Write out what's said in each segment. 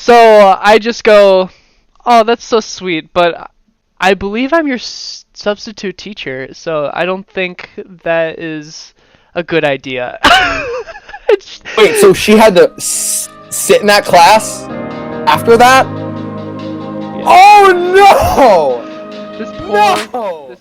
So I just go, oh, that's so sweet, but I believe I'm your substitute teacher, so I don't think that is a good idea. Wait, so she had to sit in that class after that? Yeah. Oh no! This poor. No!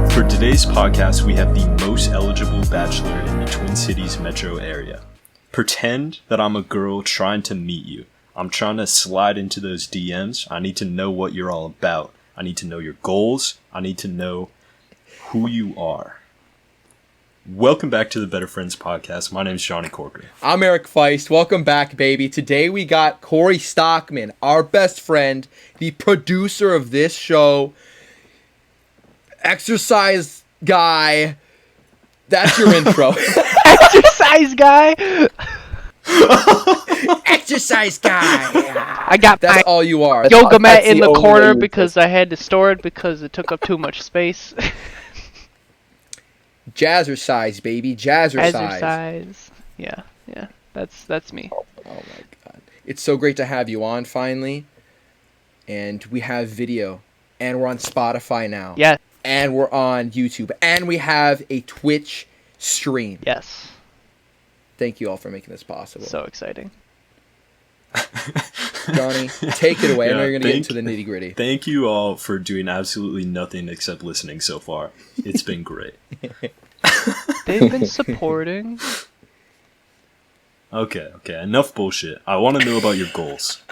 For today's podcast, we have the most eligible bachelor in the Twin Cities metro area. Pretend that I'm a girl trying to meet you. I'm trying to slide into those DMs. I need to know what you're all about. I need to know your goals. I need to know who you are. Welcome back to the Better Friends podcast. My name's Johnny Corker. I'm Eric Feist. Welcome back, baby. Today we got Corey Stockman, our best friend, the producer of this show, exercise guy. That's your intro. Exercise guy. Exercise guy. I got That's my all you are. yoga mat That's in the only corner way you because I had to store it because it took up too much space. Jazzercise, baby. Jazzercise. Exercise. Yeah. That's me. Oh my god. It's so great to have you on finally. And we have video. And we're on Spotify now. Yeah. And we're on YouTube. And we have a Twitch stream. Yes. Thank you all for making this possible. So exciting. Johnny, take it away. I know Yeah, you're going to get into the nitty gritty. Thank you all for doing absolutely nothing except listening so far. It's been great. They've been supporting. Okay. Enough bullshit. I want to know about your goals.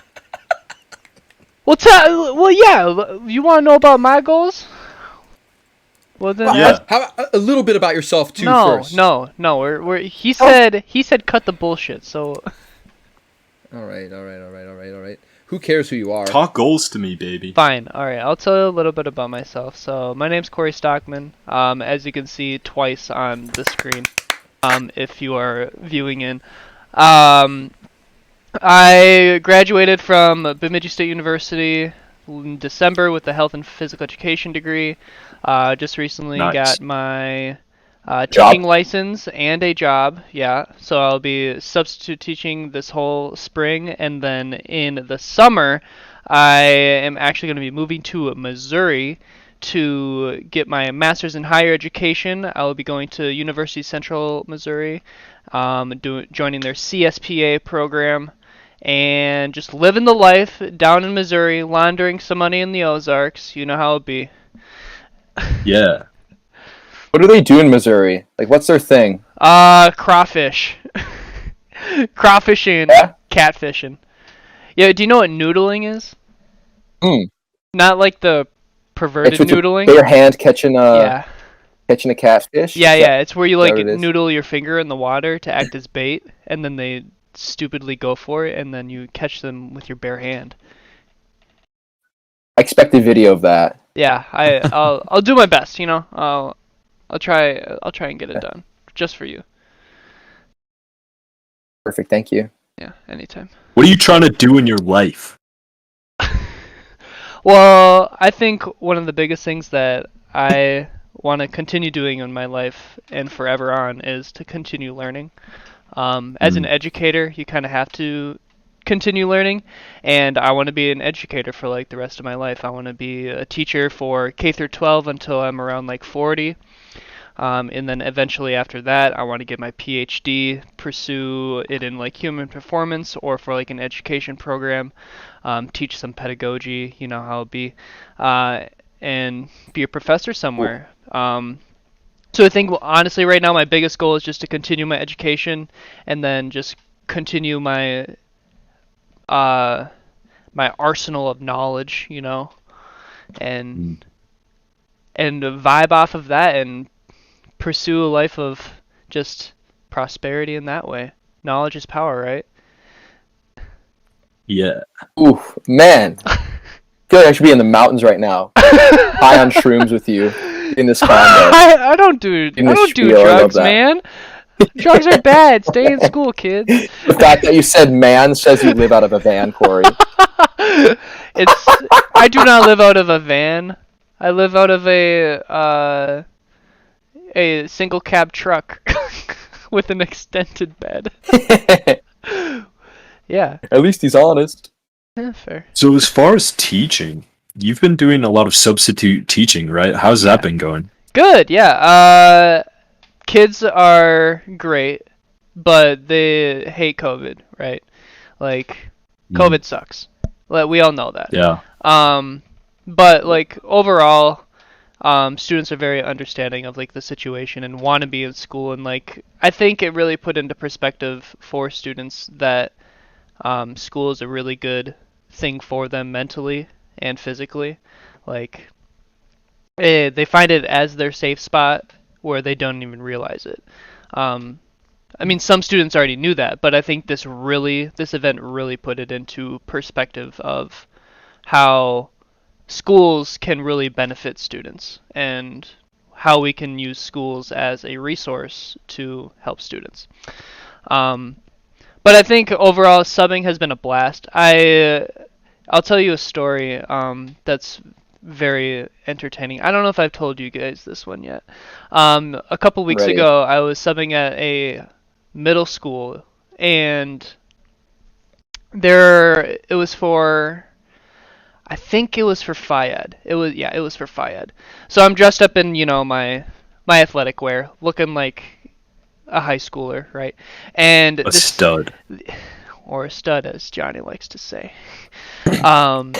Well, yeah. You want to know about my goals? Well then, Yeah. How about a little bit about yourself too first? No. He said cut the bullshit. So. All right. Who cares who you are? Talk goals to me, baby. Fine. All right. I'll tell you a little bit about myself. So my name's Corey Stockman. As you can see twice on the screen, if you are viewing in. I graduated from Bemidji State University in December with a health and physical education degree. Just recently Nice. got my Job. teaching license and a job. Yeah, so I'll be substitute teaching this whole spring, and then in the summer, I am actually going to be moving to Missouri to get my master's in higher education. I will be going to University Central Missouri, joining their CSPA program, and just living the life down in Missouri, laundering some money in the Ozarks. You know how it be. Yeah. What do they do in Missouri? Like, what's their thing? Crawfish. Crawfish and Yeah? catfishing. Yeah, do you know what noodling is? Not like the perverted It's with noodling. your bare hand catching a catfish? Yeah. It's where you that like what it is? noodle your finger in the water to act as bait, and then they stupidly go for it, and then you catch them with your bare hand. I expect a video of that. Yeah, I'll do my best. You know, I'll try and get it done just for you. Perfect, thank you. Yeah, anytime. What are you trying to do in your life? Well, I think one of the biggest things that I want to continue doing in my life and forever on is to continue learning. As an educator, you kind of have to continue learning, and I want to be an educator for like the rest of my life. I want to be a teacher for K through 12 until I'm around like 40. And then eventually after that, I want to get my PhD, pursue it in like human performance or for like an education program, teach some pedagogy, you know how it be, and be a professor somewhere. So I think honestly right now my biggest goal is just to continue my education and then just continue my my arsenal of knowledge, you know, and vibe off of that and pursue a life of just prosperity in that way. Knowledge is power, right? Yeah. Oof, man. I feel like I should be in the mountains right now, high on shrooms with you in this condo. I don't do spiel, I love drugs, that. man. Drugs are bad. Stay in school, kids. The fact that you said man says you live out of a van, Corey. I do not live out of a van. I live out of a single cab truck. with an extended bed. Yeah. At least he's honest. Yeah, fair. So as far as teaching, you've been doing a lot of substitute teaching, right? How's that Yeah. been going? Good, yeah. Kids are great, but they hate COVID, right? Like, Mm, COVID sucks. We all know that. yeah. Um, but like overall, students are very understanding of like the situation and want to be in school, and like I think it really put into perspective for students that school is a really good thing for them mentally and physically. Like they find it as their safe spot where they don't even realize it. Um, I mean, some students already knew that, but I think this event really put it into perspective of how schools can really benefit students and how we can use schools as a resource to help students. Um, but I think overall subbing has been a blast. I'll tell you a story that's very entertaining. I don't know if I've told you guys this one yet. A couple weeks Ready. ago, I was subbing at a middle school, and it was for, I think it was for Fayed. It was for Fayed. So I'm dressed up in, my athletic wear, looking like a high schooler, right? And A this, stud. or a stud, as Johnny likes to say. Um,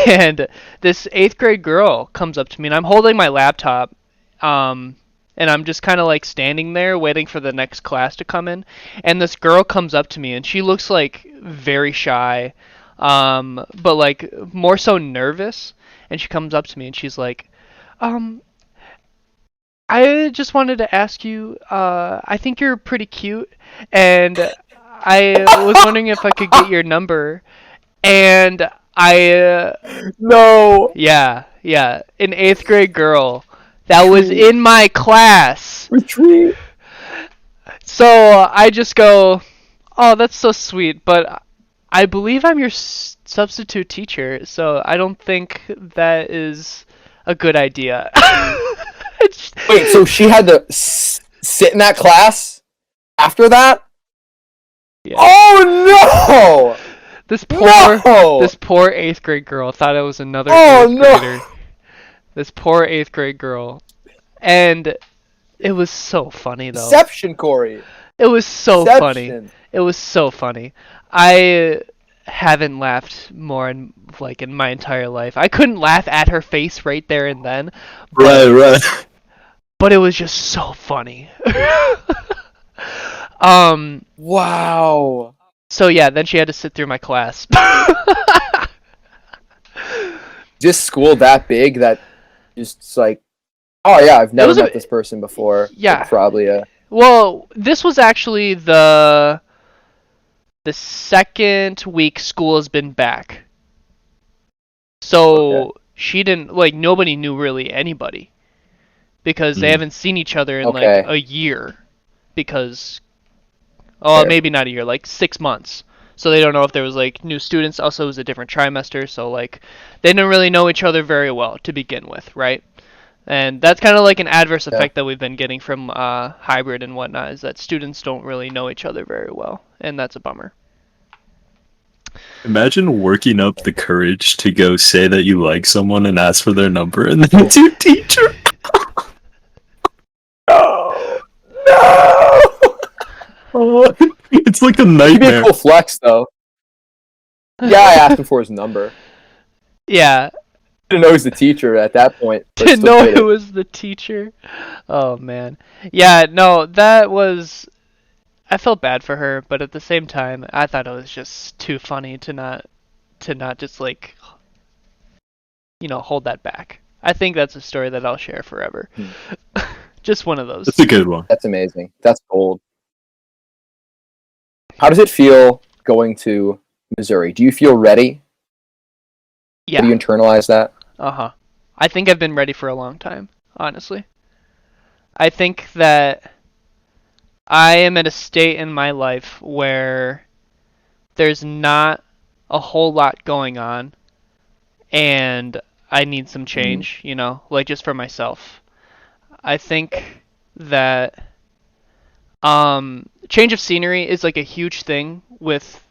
and this eighth grade girl comes up to me, and I'm holding my laptop, and I'm just kind of like standing there waiting for the next class to come in. And this girl comes up to me, and she looks like very shy, but like more so nervous. And she comes up to me, and she's like, um, I just wanted to ask you, I think you're pretty cute, and I was wondering if I could get your number. And No. an eighth grade girl that was in my class. Retreat. So I just go, oh, that's so sweet, but I believe I'm your substitute teacher, so I don't think that is a good idea. Wait, so she had to sit in that class after that? Yeah. Oh no! This poor eighth grade girl thought I was another Oh eighth no! grader. This poor eighth grade girl, and it was so funny though. Deception, Corey. It was so funny. Deception. It was so funny. I haven't laughed more in my entire life. I couldn't laugh at her face right there and then, Right. but it was just so funny. Wow. So yeah, then she had to sit through my class. Just school that big that just like, oh yeah, I've never was met this person before. Yeah. Probably a. Well, this was actually the second week school has been back. So Okay. she didn't nobody knew really anybody because they Mm. haven't seen each other in Okay. like a year because Fair. maybe not a year, like 6 months. So they don't know if there was like new students. Also, it was a different trimester, so like they didn't really know each other very well to begin with, right? And that's kind of like an adverse effect that we've been getting from hybrid and whatnot, is that students don't really know each other very well, and that's a bummer. Imagine working up the courage to go say that you like someone and ask for their number, and then it's your teacher. No. No. It's like a It'd be a nightmare. cool flex though. Yeah, I asked him for his number. Yeah, Didn't know he was the teacher at that point. but didn't still know did it was the teacher. Oh man. Yeah, no, that was. I felt bad for her, but at the same time, I thought it was just too funny to not just like hold that back. I think that's a story that I'll share forever. Just one of those. That's a good one. That's amazing. That's gold. How does it feel going to Missouri? Do you feel ready? Yeah. Do you internalize that? Uh-huh. I think I've been ready for a long time, honestly. I think that I am at a state in my life where there's not a whole lot going on and I need some change, like just for myself. I think that Change of scenery is like a huge thing with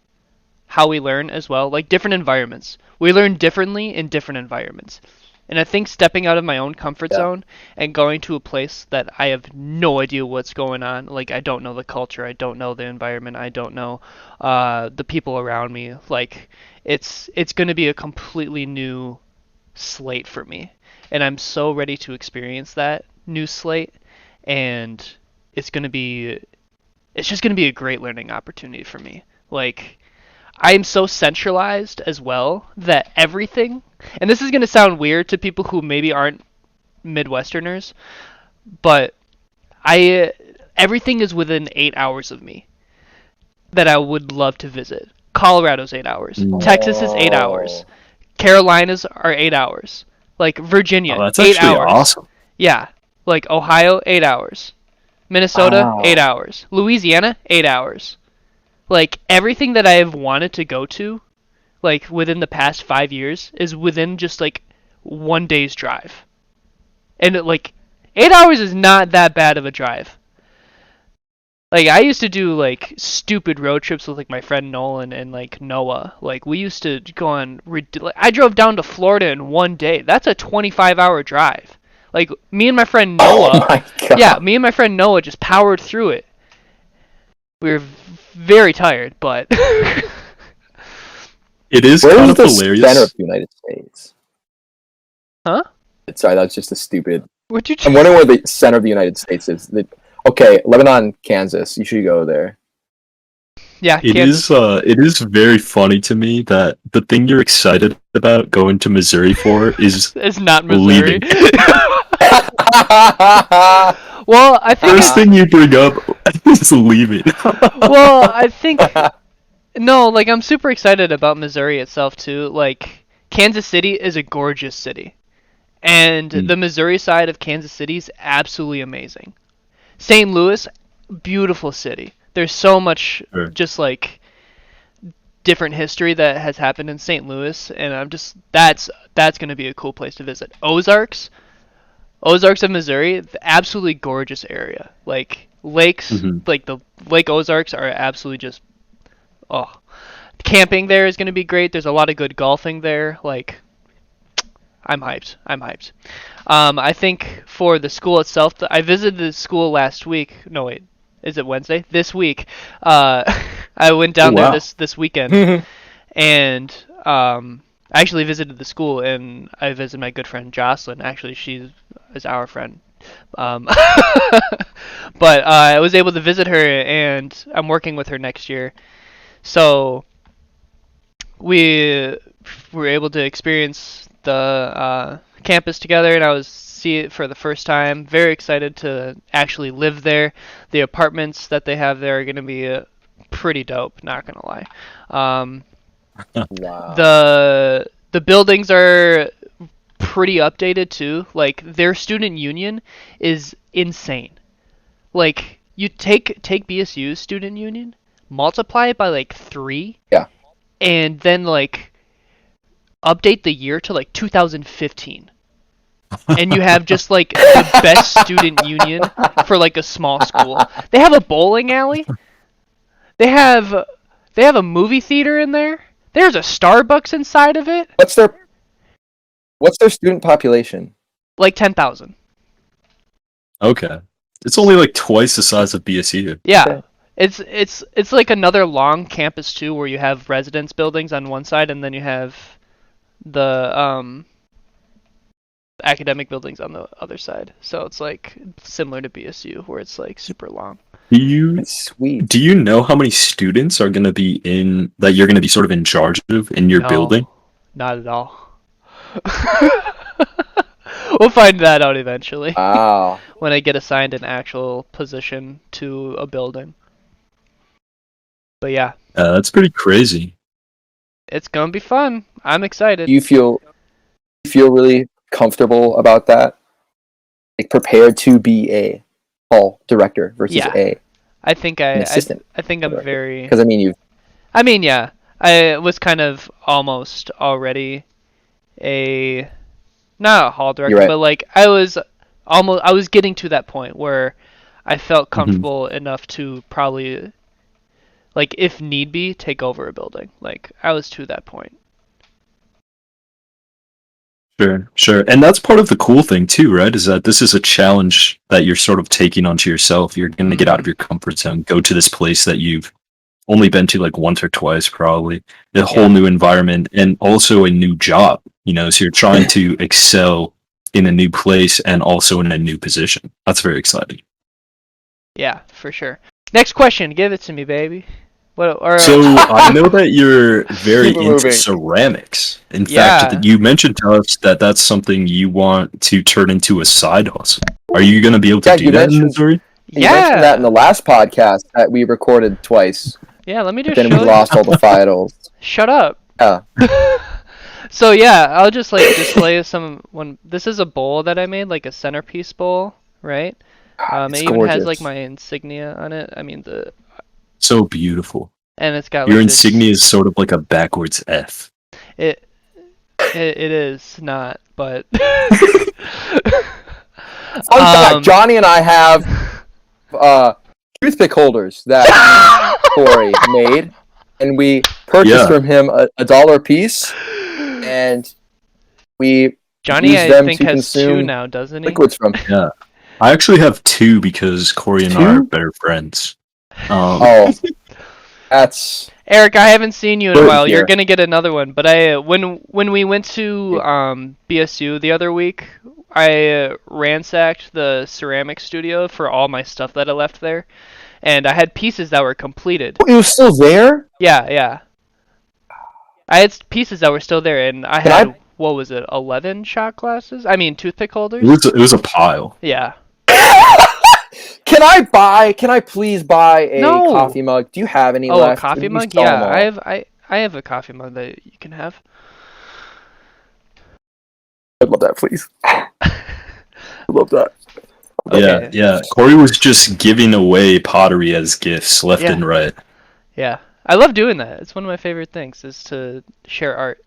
how we learn as well. Like different environments, we learn differently in different environments. And I think stepping out of my own comfort Yeah. zone and going to a place that I have no idea what's going on, like I don't know the culture, I don't know the environment, I don't know the people around me. Like it's going to be a completely new slate for me, and I'm so ready to experience that new slate. And it's going to be it's just going to be a great learning opportunity for me. Like I am so centralized as well that everything, and this is going to sound weird to people who maybe aren't Midwesterners, but I everything is within 8 hours of me that I would love to visit. Colorado's 8 hours. Texas is 8 hours. Oh. Carolinas are 8 hours. Like Oh, Virginia, that's eight actually hours. awesome. Yeah. Like Ohio, 8 hours. Minnesota, eight Wow. hours. Louisiana, 8 hours. Like everything that I have wanted to go to, like within the past 5 years, is within just like one day's drive. And like 8 hours is not that bad of a drive. Like I used to do like stupid road trips with like my friend Nolan and like Noah. Like we used to go on. Like, I drove down to Florida in one day. That's a 25-hour drive. Like me and my friend Oh Noah. my Yeah, god. me and my friend Noah just powered through it. We were very tired, but It is Where kind is of the center of hilarious. the United States? huh? Sorry, that's just a stupid. What you? I'm wondering where the center of the United States is. Okay, Lebanon, Kansas. You should go there. Yeah, It Kansas. is it is very funny to me that the thing you're excited about going to Missouri for is It's not Missouri. leaving. Well, I think First thing you bring up is leaving. well, I think no, like I'm super excited about Missouri itself too. Like Kansas City is a gorgeous city, and Mm, the Missouri side of Kansas City is absolutely amazing. St. Louis, beautiful city. There's so much sure. just like different history that has happened in St. Louis, and I'm just that's going to be a cool place to visit. Ozarks of Missouri, absolutely gorgeous area. Like lakes, Mhm. like the Lake Ozarks are absolutely just oh. Camping there is going to be great. There's a lot of good golfing there. Like I'm hyped. I'm hyped. I think for the school itself, I visited the school last week. No wait, is it Wednesday? This week. Uh, I went Oh down there wow. this weekend, and I actually visited the school, and I visited my good friend Jocelyn. Actually, she is our friend. Um, but I was able to visit her, and I'm working with her next year. So we were able to experience the campus together, and I was see it for the first time. Very excited to actually live there. The apartments that they have there are going to be pretty dope. Not gonna lie. Um, Wow. the buildings are pretty updated too. Like their student union is insane. Like you take BSU's student union, multiply it by like 3, Yeah. and then like update the year to like 2015, and you have just like the best student union for like a small school. They have a bowling alley. They have they have a movie theater in there. There's a Starbucks inside of it. What's their student population? Like 10,000. Okay. It's only like twice the size of BSU. Yeah. Okay. It's like another long campus too, where you have residence buildings on one side, and then you have the academic buildings on the other side. So it's like similar to BSU, where it's like super long. Do you That's sweet. do you know how many students are going to be in that you're going to be sort of in charge of in your building? No, not at all. We'll find that out eventually Wow. when I get assigned an actual position to a building. But yeah, That's pretty crazy. it's gonna be fun. I'm excited. Do you feel really comfortable about that? Like prepared to be a hall director versus Yeah. an I think assistant I think I'm director? very. Because I mean, I mean, yeah, I was kind of almost already a not a hall director, you're right. but like I was getting to that point where I felt Mhm. comfortable enough to probably, like, if need be, take over a building. Like, I was to that point. Sure, sure. And that's part of the cool thing too, right? Is that this is a challenge that you're sort of taking onto yourself. You're going to get out Hmm. of your comfort zone, go to this place that you've only been to like once or twice, probably. A whole Yeah. new environment and also a new job, so you're trying to excel in a new place and also in a new position. That's very exciting. Yeah, for sure. Next question. Give it to me, baby. What? Or So I know that you're very Keep it into moving. ceramics. In fact, yeah. you mentioned to us that that's something you want to turn into a side hustle. Are you going to be able to Yeah, do that in Missouri? you mentioned that in Yeah. the last podcast that we recorded twice, Yeah. Let me but just then we show you. lost all the files. Shut up. Yeah, So yeah, I'll just like display some one. This is a bowl that I made, like a centerpiece bowl, right? It it's even has like gorgeous. my insignia on it. I mean the, So beautiful. and it's got Your like this. insignia is sort of like a backwards F. It it is not, but Fun fact: Johnny and I have uh, toothpick holders that Corey made, and we purchased Yeah. from him a dollar a piece, and we Johnny, use I them think to has two consume now, doesn't he? liquids from. Yeah. I actually have two because Corey and I are Two? better friends. Um, Oh, that's Eric, I haven't seen you in a good while. You're here. gonna get another one. But I when we went to BSU the other week, I ransacked the ceramic studio for all my stuff that I left there, and I had pieces that were completed. It was still there. Yeah, yeah. I had pieces that were still there, and I Can I? had, what was it, 11 shot glasses? I mean, toothpick it holders? was it was a pile. Yeah. Can I please buy a No. coffee mug? Do you have any Oh, a left? Or coffee did you mug? sell them Yeah, all? I have a coffee mug that you can have. I'd love that, please. I'd love that. Yeah, Okay. yeah. Corey was just giving away pottery as gifts left Yeah. and right. Yeah. I love doing that. It's one of my favorite things is to share art.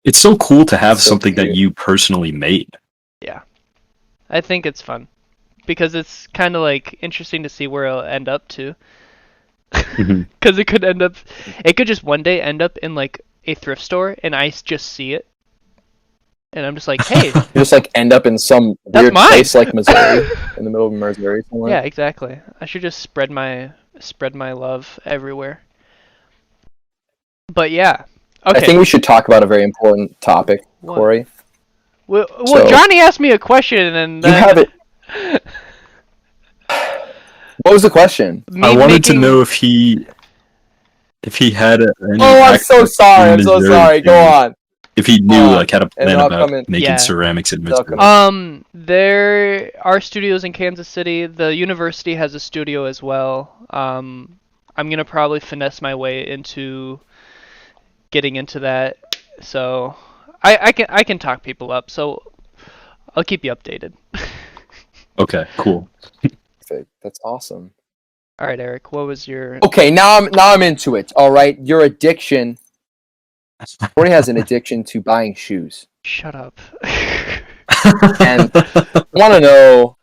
It's so cool to have So something that cute. you personally made. Yeah. I think it's fun because it's kind of like interesting to see where it'll end up to. Mhm. Because it could just one day end up in like a thrift store and I just see it. And I'm just like, hey, You just like end up in some that's weird mine. place like Missouri, in the middle of Missouri somewhere. Yeah, exactly. I should just spread my love everywhere. But yeah. I Okay. think we should talk about a very important topic, What? Corey. Well, So Johnny asked me a question and you have then it. What was the question? me I wanted to know making. if he had any Oh, I'm so access sorry. in I'm so Missouri sorry. Go to on. if he Go knew on. like had a And plan then I'll about come in. making Yeah. ceramics in They'll Missouri. come There are studios in Kansas City. The university has a studio as well. I'm gonna probably finesse my way into getting into that. So I can talk people up. So I'll keep you updated. Okay, cool. Perfect. That's awesome. All right, Eric. What was your? Okay, now I'm into it. All right, your addiction. Corey has an addiction to buying shoes, Shut up. and I want to know.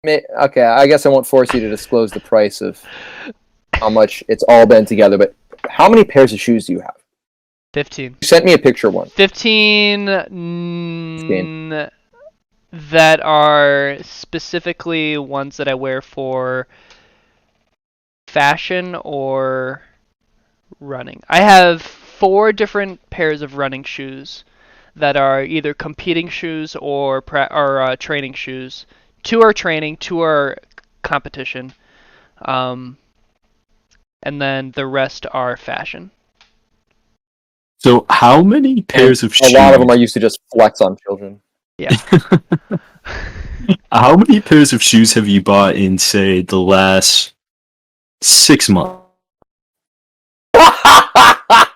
Okay, I guess I won't force you to disclose the price of how much it's all been together, but how many pairs of shoes do you have? 15. You sent me a picture of one. 15 that are specifically ones that I wear for fashion or running. I have 4 different pairs of running shoes that are either competing shoes or training shoes. 2 are training, 2 are competition, um, and then the rest are fashion. So how many And pairs of a lot of them shoes? are used to just flex on children. Yeah. How many pairs of shoes have you bought in, say, the last 6 months?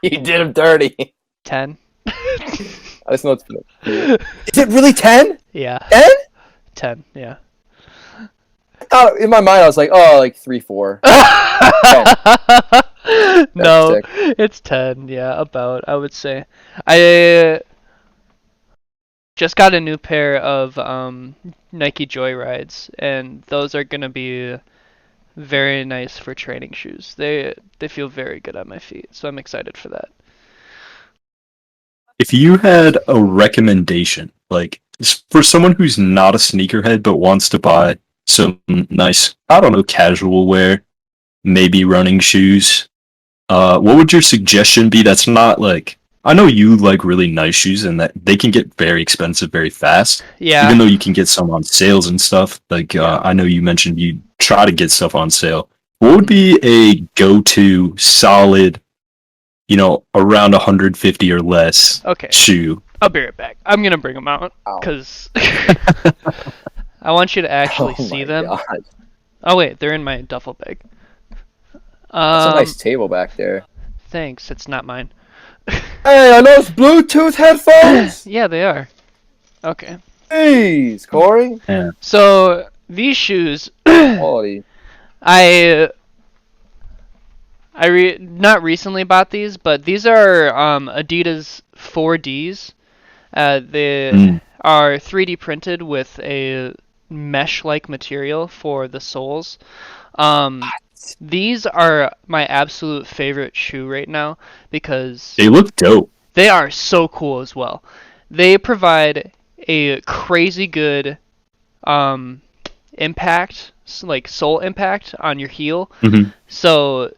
You did him dirty. 10. I just know it's funny. Is it really 10? Yeah. 10? 10. Yeah. In my mind, I was like, oh, like 3, 4. No, sick. it's 10. Yeah, about, I would say. I just got a new pair of Nike Joyrides, and those are gonna be very nice for training shoes. They feel very good on my feet, so I'm excited for that. If you had a recommendation, like for someone who's not a sneakerhead but wants to buy some nice, I don't know, casual wear, maybe running shoes, what would your suggestion be? That's not like I know you like really nice shoes and that they can get very expensive very fast. Even Yeah, though you can get some on sales and stuff. Like yeah. I know you mentioned you try to get stuff on sale. What would be a go-to solid, around 150 or less Okay, shoe? I'll be right back. I'm gonna bring them out Wow. because I want you to actually Oh see my them. god. Oh wait, they're in my duffel bag. That's a nice Um, table back there. thanks. It's not mine. Hey, are those Bluetooth headphones? Yeah, they are. Okay. Jeez, Corey. Yeah. So these shoes, Quality. I not recently bought these, but these are Adidas 4Ds. They Mm. are 3D printed with a mesh-like material for the soles. Um, these are my absolute favorite shoe right now because They look dope. they are so cool as well. They provide a crazy good um, impact, like sole impact on your heel. Hmm. So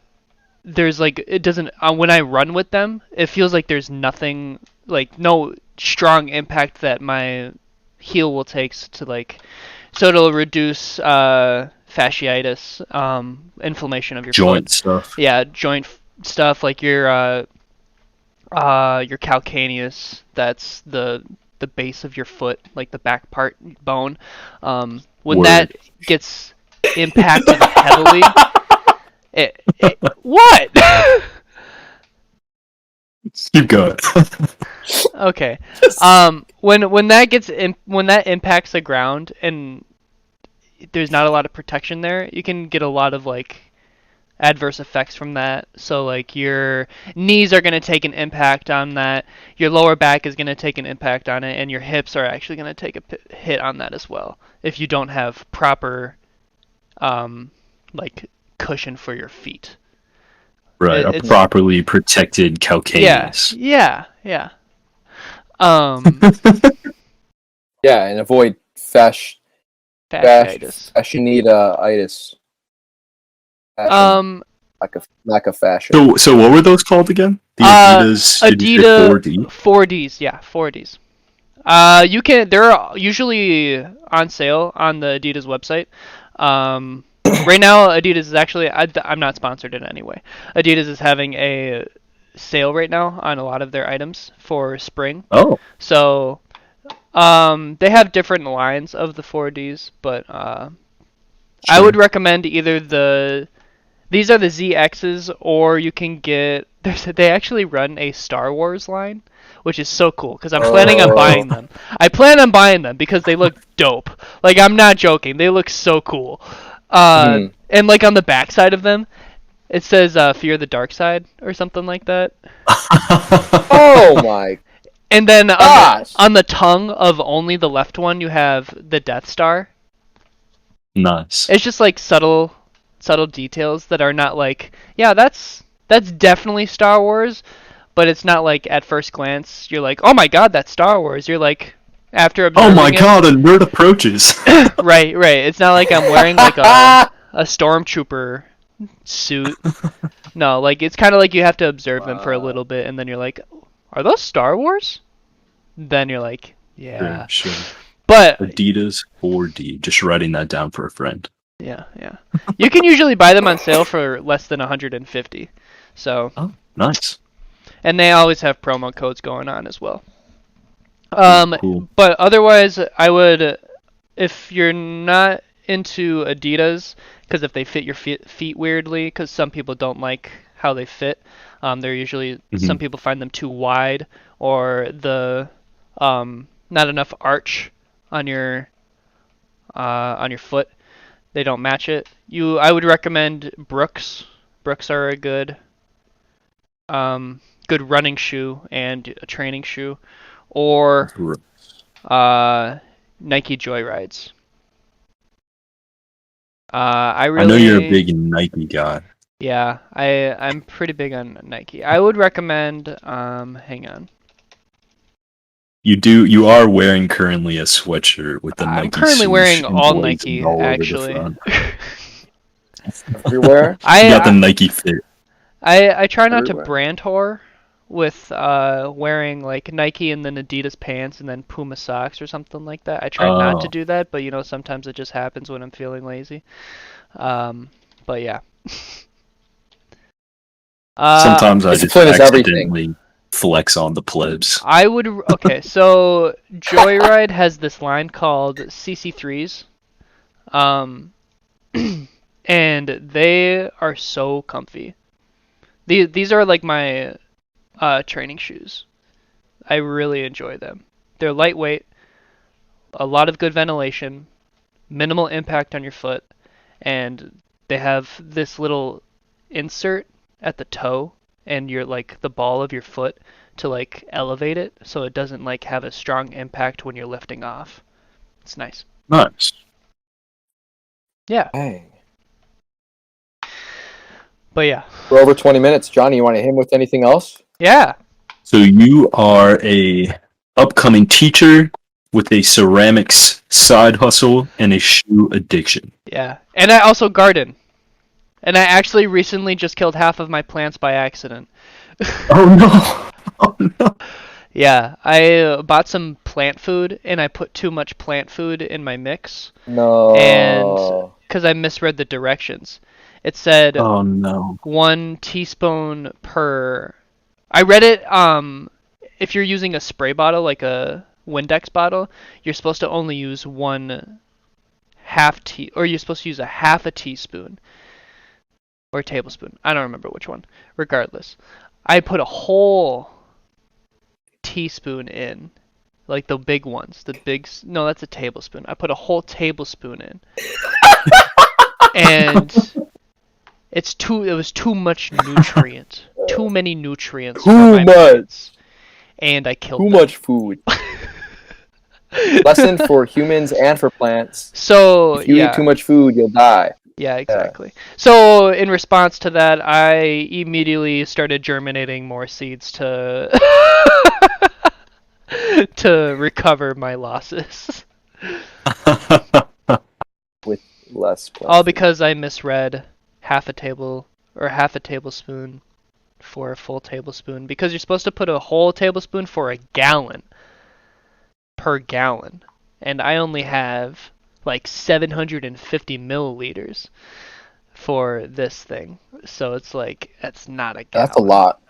there's like it doesn't when I run with them, it feels like there's nothing like no strong impact that my heel will take to like so it'll reduce fasciitis, inflammation of your foot. Joint stuff. Yeah, joint stuff like your calcaneus. That's the base of your foot, like the back part bone. When that Word. gets impacted heavily, what? Keep going. Okay. When that impacts the ground and there's not a lot of protection there, you can get a lot of like adverse effects from that. So like your knees are going to take an impact on that, your lower back is going to take an impact on it, and your hips are actually going to take a hit on that as well if you don't have proper um like cushion for your feet. Right, a It's properly protected yeah, calcaneus. yeah, yeah. Um, Yeah, and avoid fasciitis. fashionitis. Fashion. Um, Lack of fashion. So what were those called again? The Adidas. Did you say Adidas 4D? 4Ds, yeah, 4Ds. They're usually on sale on the Adidas website. Right now, Adidas is actually, I'm not sponsored in any way. Adidas is having a sale right now on a lot of their items for spring. Oh, So, they have different lines of the 4Ds, but I sure. would recommend either these are the ZXs, or you can get, they actually run a Star Wars line, which is so cool because I'm planning on Oh. buying them. I plan on buying them because they look dope. Like I'm not joking, they look so cool. Mhm. And like on the back side of them, it says "Fear the Dark Side" or something like that. Oh my And then gosh. on the tongue of only the left one, you have the Death Star. Nice. It's just like subtle details that are not like, yeah, that's definitely Star Wars, but it's not like at first glance you're like, oh my god, that's Star Wars. You're like, after Oh my observing it, god, a nerd approaches. right, right. It's not like I'm wearing like a stormtrooper suit. No, like it's kind of like you have to observe them for a Wow. little bit, and then you're like, are those Star Wars? Then you're like, Sure, yeah. sure. But Adidas 4D. Just writing that down for a friend. yeah, yeah. You can usually buy them on sale for less than 150. So, Oh, nice. and they always have promo codes going on as well. Cool, cool. But otherwise, I would, if you're not into Adidas, because if they fit your feet weirdly, because some people don't like how they fit, they're usually Hmm. some people find them too wide or the not enough arch on your foot. They don't match it. I would recommend Brooks. Brooks are a good running shoe and a training shoe. Or Right. Nike Joyrides. I know you're a big Nike guy. Yeah, I'm pretty big on Nike. I would recommend. Hang on. You are wearing currently a sweatshirt with the I'm Nike currently swoosh wearing all emblazoned Nike, all over the actually. front. Everywhere. You got the I Nike fit. I try not to Everywhere. brand whore with wearing like Nike and then Adidas pants and then Puma socks or something like that. I try not to Oh, do that, but sometimes it just happens when I'm feeling lazy. But yeah. sometimes I just Discipline is everything. accidentally flex on the plebs. Okay, so Joyride has this line called CC3s. Um and they are so comfy. These are like my training shoes. I really enjoy them. They're lightweight, a lot of good ventilation, minimal impact on your foot, and they have this little insert at the toe and your like the ball of your foot to like elevate it so it doesn't like have a strong impact when you're lifting off. It's nice. Nice. Yeah. Hey. But yeah. We're over 20 minutes. Johnny, you want to hit him with anything else? Yeah. So you are a upcoming teacher with a ceramics side hustle and a shoe addiction. Yeah. And I also garden. And I actually recently just killed half of my plants by accident. Oh no! Oh no! Yeah, I bought some plant food and I put too much plant food in my mix. And No. because I misread the directions, it said Oh no! 1 teaspoon per. I read it. If you're using a spray bottle like a Windex bottle, you're supposed to only use or you're supposed to use a half a teaspoon or a tablespoon. I don't remember which one. Regardless, I put a whole teaspoon in, like the big ones. No, that's a tablespoon. I put a whole tablespoon in, and it was too much nutrient, too many nutrients for my plants, and I killed Too them. much food. Lesson for humans and for plants. So if you eat too much food, you'll die. Yeah, exactly. Yeah. So in response to that, I immediately started germinating more seeds to to recover my losses. With less plants. All because I misread half a tablespoon for a full tablespoon, because you're supposed to put a whole tablespoon for a gallon per gallon, and I only have like 750 milliliters for this thing, so it's like that's not a gallon. That's a lot.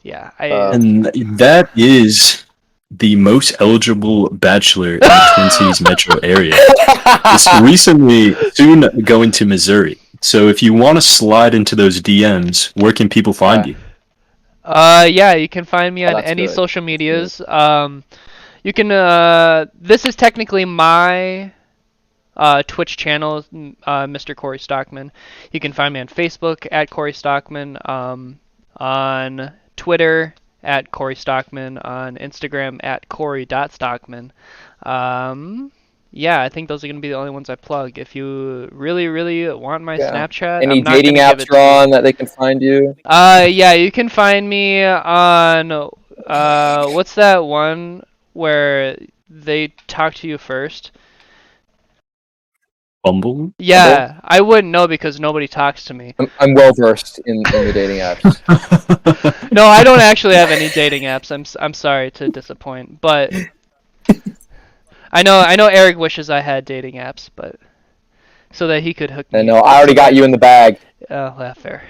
Yeah. And that is the most eligible bachelor in the Twin Cities metro area. It's recently soon going to Missouri. So if you want to slide into those DMs, where can people find you? Yeah, you can find me on any social medias. You can. This is technically my Twitch channel, Mr. Corey Stockman. You can find me on Facebook at Corey Stockman, on Twitter at Corey Stockman, on Instagram at Corey.Stockman. Yeah, I think those are going to be the only ones I plug. If you really, really want my Snapchat, any I'm not dating gonna give apps it to you. on that they can find you? Yeah, you can find me on what's that one where they talk to you first? Bumble? Yeah, Bumble? I wouldn't know because nobody talks to me. I'm well versed in the dating apps. No, I don't actually have any dating apps. I'm sorry to disappoint, but I know Eric wishes I had dating apps, but so that he could hook me. I know. I already got you in the bag. Oh, that's fair.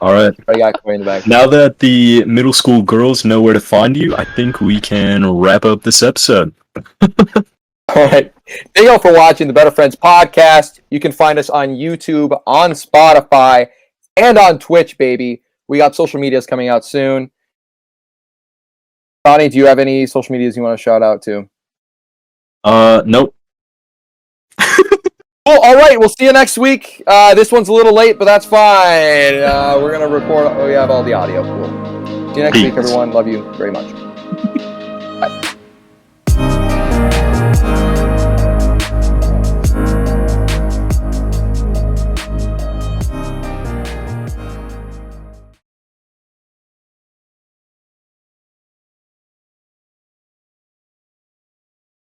All right. I got Corey in the bag. Now that the middle school girls know where to find you, I think we can wrap up this episode. All right. Thank you all for watching the Better Friends podcast. You can find us on YouTube, on Spotify, and on Twitch, baby. We got social medias coming out soon. Bonnie, do you have any social medias you want to shout out to? Nope. Well, all right. We'll see you next week. This one's a little late, but that's fine. We're going to record. We have all the audio. Cool. See you next week, everyone. Love you very much. Bye.